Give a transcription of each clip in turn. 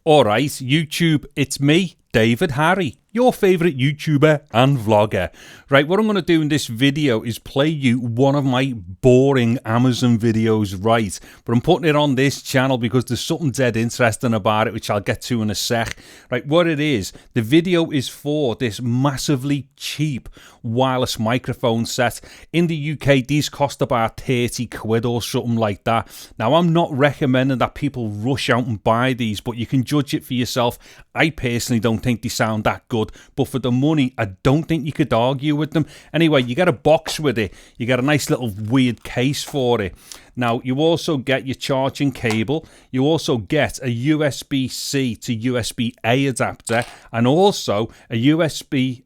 Alright, YouTube, it's me, David Harry, your favourite YouTuber and vlogger. Right, what I'm going to do in this video is play you one of my boring Amazon videos, right? But I'm putting it on this channel because there's something dead interesting about it, which I'll get to in a sec. Right, what it is, the video is for this massively cheap wireless microphone set. In the UK, these cost about 30 quid or something like that. Now, I'm not recommending that people rush out and buy these, but you can judge it for yourself. I personally don't think they sound that good, but for the money, I don't think you could argue with them. Anyway, you get a box with it. You get a nice little weird case for it. Now, you also get your charging cable. You also get a USB-C to USB-A adapter, and also a USB-C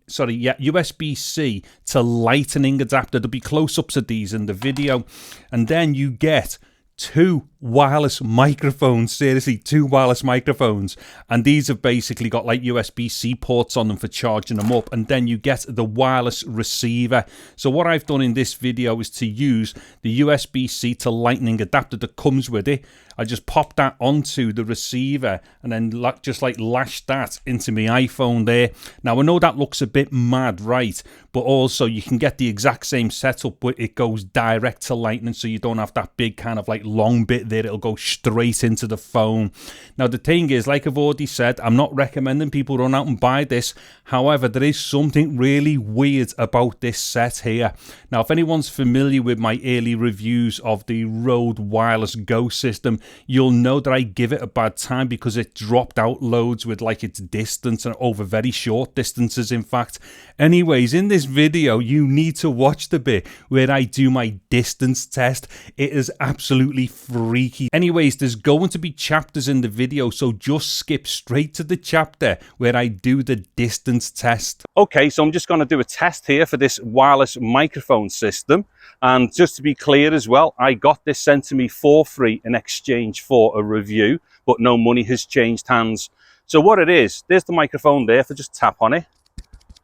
to lightning adapter. There'll be close-ups of these in the video. And then you get two wireless microphones, seriously, two wireless microphones, and these have basically got like USB-C ports on them for charging them up, and then you get the wireless receiver. So what I've done in this video is to use the USB-C to lightning adapter that comes with it. I just pop that onto the receiver and then just like lash that into my iPhone there. Now I know that looks a bit mad, right? But also you can get the exact same setup, but it goes direct to lightning, so you don't have that big kind of like long bit there. It'll go straight into the phone. Now the thing is, like I've already said, I'm not recommending people run out and buy this. However, there is something really weird about this set here. Now, if anyone's familiar with my early reviews of the Rode Wireless Go system, you'll know that I give it a bad time because it dropped out loads with like its distance, and over very short distances, in fact. Anyways, in this video, you need to watch the bit where I do my distance test. It is absolutely freaky. Anyways, there's going to be chapters in the video, so just skip straight to the chapter where I do the distance test. Okay, so I'm just going to do a test here for this wireless microphone system. And just to be clear as well, I got this sent to me for free in exchange for a review, but no money has changed hands. So what it is, there's the microphone there. If I just tap on it,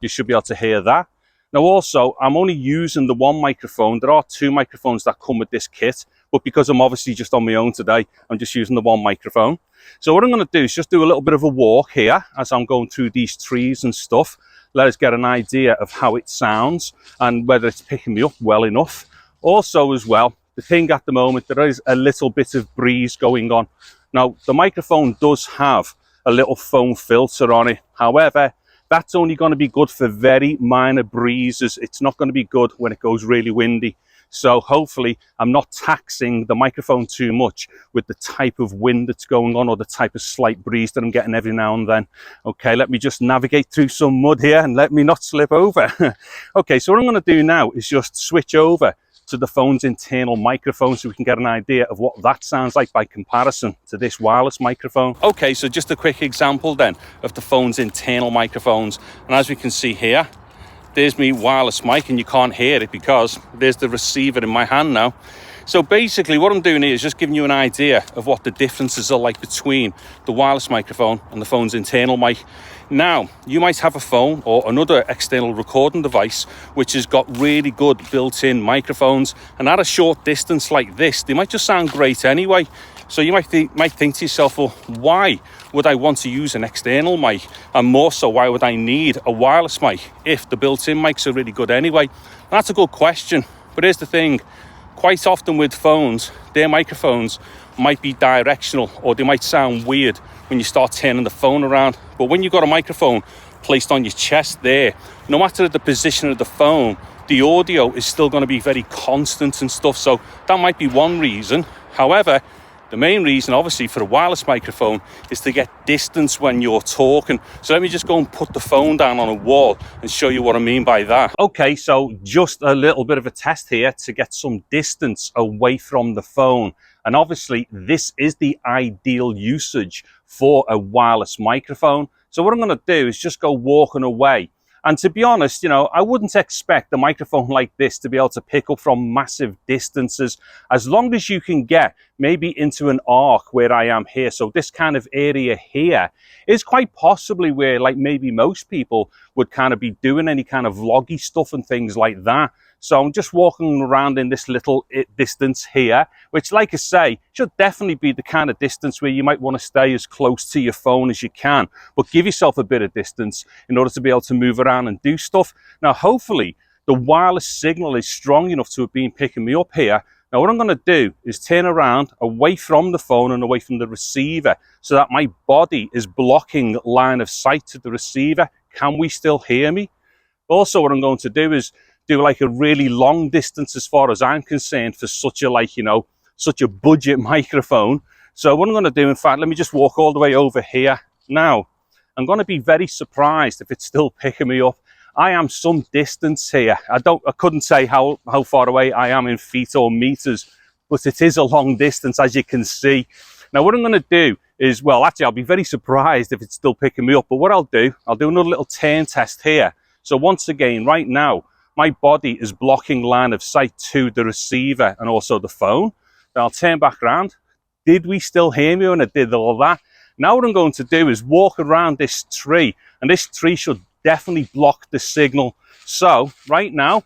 you should be able to hear that. Now also, I'm only using the one microphone. There are two microphones that come with this kit, but because I'm obviously just on my own today, I'm just using the one microphone. So what I'm going to do is just do a little bit of a walk here as I'm going through these trees and stuff. Let us get an idea of how it sounds and whether it's picking me up well enough. Also as well, the thing at the moment, there is a little bit of breeze going on. Now, the microphone does have a little foam filter on it. However, that's only going to be good for very minor breezes. It's not going to be good when it goes really windy. So hopefully I'm not taxing the microphone too much with the type of wind that's going on or the type of slight breeze that I'm getting every now and then. Okay, let me just navigate through some mud here and let me not slip over. Okay, so what I'm going to do now is just switch over to the phone's internal microphone so we can get an idea of what that sounds like by comparison to this wireless microphone. Okay, so just a quick example then of the phone's internal microphones. And as we can see here, there's me wireless mic, and you can't hear it because there's the receiver in my hand now. So basically what I'm doing here is just giving you an idea of what the differences are like between the wireless microphone and the phone's internal mic. Now, you might have a phone or another external recording device which has got really good built-in microphones, and at a short distance like this, they might just sound great anyway. So you might think to yourself, well, why would I want to use an external mic? And more so, why would I need a wireless mic if the built-in mics are really good anyway? That's a good question. But here's the thing. Quite often with phones, their microphones might be directional, or they might sound weird when you start turning the phone around. But when you've got a microphone placed on your chest there, no matter the position of the phone, the audio is still going to be very constant and stuff. So that might be one reason. However, the main reason, obviously, for a wireless microphone is to get distance when you're talking. So let me just go and put the phone down on a wall and show you what I mean by that. Okay, so just a little bit of a test here to get some distance away from the phone. And obviously, this is the ideal usage for a wireless microphone. So what I'm going to do is just go walking away. And to be honest, you know, I wouldn't expect a microphone like this to be able to pick up from massive distances, as long as you can get maybe into an arc where I am here. So this kind of area here is quite possibly where like maybe most people would kind of be doing any kind of vloggy stuff and things like that. So I'm just walking around in this little distance here, which, like I say, should definitely be the kind of distance where you might want to stay as close to your phone as you can, but give yourself a bit of distance in order to be able to move around and do stuff. Now, hopefully, the wireless signal is strong enough to have been picking me up here. Now, what I'm going to do is turn around away from the phone and away from the receiver so that my body is blocking line of sight to the receiver. Can we still hear me? Also, what I'm going to do is do like a really long distance as far as I'm concerned for such a, like, you know, such a budget microphone. So what I'm going to do, in fact, let me just walk all the way over here. Now, I'm going to be very surprised if it's still picking me up. I am some distance here. I couldn't say how far away I am in feet or meters, but it is a long distance, as you can see. Now, what I'm going to do is, well, actually, I'll be very surprised if it's still picking me up. But what I'll do another little turn test here. So once again, right now, my body is blocking line of sight to the receiver and also the phone. Then I'll turn back around. Did we still hear me when I did all that? Now what I'm going to do is walk around this tree, and this tree should definitely block the signal. So right now,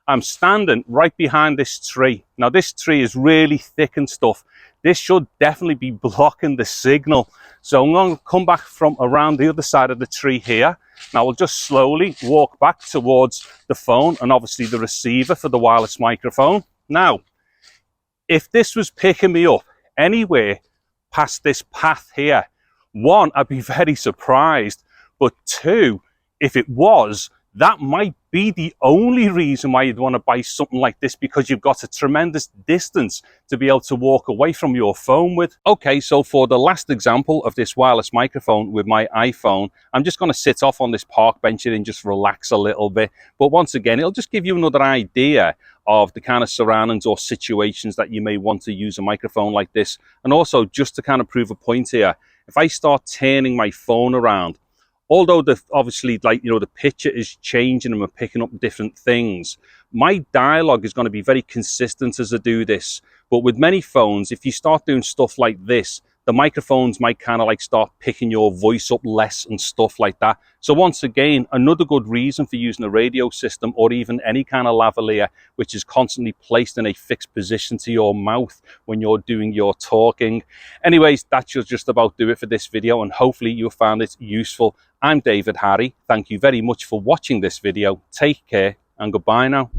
I'm standing right behind this tree. Now this tree is really thick and stuff. This should definitely be blocking the signal. So I'm going to come back from around the other side of the tree here. Now we'll just slowly walk back towards the phone and obviously the receiver for the wireless microphone. Now, if this was picking me up anywhere past this path here, one, I'd be very surprised. But two, if it was, that might be the only reason why you'd want to buy something like this, because you've got a tremendous distance to be able to walk away from your phone with. Okay, so for the last example of this wireless microphone with my iPhone, I'm just going to sit off on this park bench here and just relax a little bit. But once again, it'll just give you another idea of the kind of surroundings or situations that you may want to use a microphone like this. And also, just to kind of prove a point here, if I start turning my phone around, although obviously, like, you know, the picture is changing and we're picking up different things, my dialogue is going to be very consistent as I do this. But with many phones, if you start doing stuff like this, the microphones might kind of like start picking your voice up less and stuff like that. So once again, another good reason for using a radio system or even any kind of lavalier, which is constantly placed in a fixed position to your mouth when you're doing your talking. Anyways, that should just about do it for this video, and hopefully you found it useful. I'm David Harry. Thank you very much for watching this video. Take care and goodbye now.